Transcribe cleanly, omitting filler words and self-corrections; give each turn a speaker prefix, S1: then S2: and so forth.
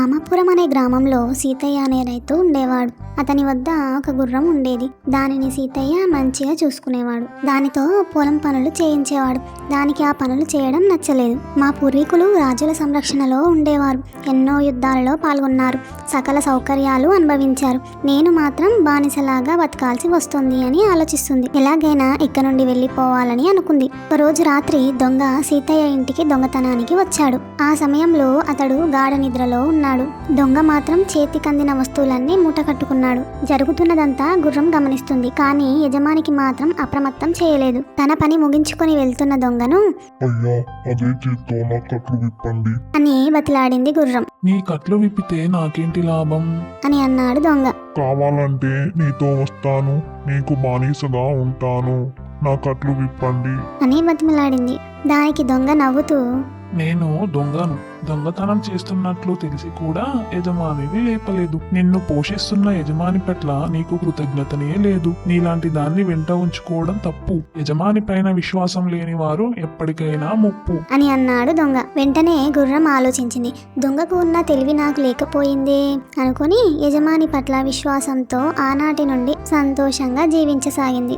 S1: రామాపురం అనే గ్రామంలో సీతయ్య అనే రైతు ఉండేవాడు. అతని వద్ద ఒక గుర్రం ఉండేది. దానిని సీతయ్య మంచిగా చూసుకునేవాడు. దానితో పొలం పనులు చేయించేవాడు. దానికి ఆ పనులు చేయడం నచ్చలేదు. మా పూర్వీకులు రాజుల సంరక్షణలో ఉండేవారు. ఎన్నో యుద్ధాలలో పాల్గొన్నారు. సకల సౌకర్యాలు అనుభవించారు. నేను మాత్రం బానిసలాగా బతకాల్సి వస్తుంది అని ఆలోచిస్తుంది. ఎలాగైనా ఇక్కడ నుండి వెళ్ళిపోవాలని అనుకుంది. ఒకరోజు రాత్రి దొంగ సీతయ్య ఇంటికి దొంగతనానికి వచ్చాడు. ఆ సమయంలో అతడు గాఢ నిద్రలో ఉన్నాడు. దొంగ మాత్రం చేతికందిన వస్తువులన్నీ మూట కట్టుకున్నాడు. జరుగుతున్నదంతా గుర్రం గమనిస్తుంది. కానీ యజమానికి మాత్రం అప్రమత్తం చేయలేదు. తన పని ముగించుకొని వెళ్తున్న దొంగను
S2: అయ్యా, అదే చేత్తో నా కట్లు విప్పండి
S1: అని బతిలాడింది గుర్రం.
S3: నీ కట్లు విప్పితే నాకేంటి లాభం?
S1: అని అన్నాడు దొంగ.
S2: కావాలంటే నీతో వస్తాను, నీకు బానిసగా ఉంటాను, నా కట్లు విప్పండి
S1: అని బతిమలాడింది. దానికి దొంగ నవ్వుతూ
S3: నేను దొంగను. దొంగతనం చేస్తున్నట్లు తెలిసి కూడా యజమానిని లేపలేదు. నిన్ను పోషిస్తున్న యజమాని పట్ల నీకు కృతజ్ఞతనే లేదు. నీలాంటి దాన్ని వెంట ఉంచుకోవడం తప్పు. యజమాని పైన విశ్వాసం లేని వారు ఎప్పటికైనా ముప్పు
S1: అని అన్నాడు దొంగ. వెంటనే గుర్రం ఆలోచించింది. దొంగకు ఉన్న తెలివి నాకు లేకపోయిందే అనుకుని యజమాని పట్ల విశ్వాసంతో ఆనాటి నుండి సంతోషంగా జీవించసాగింది.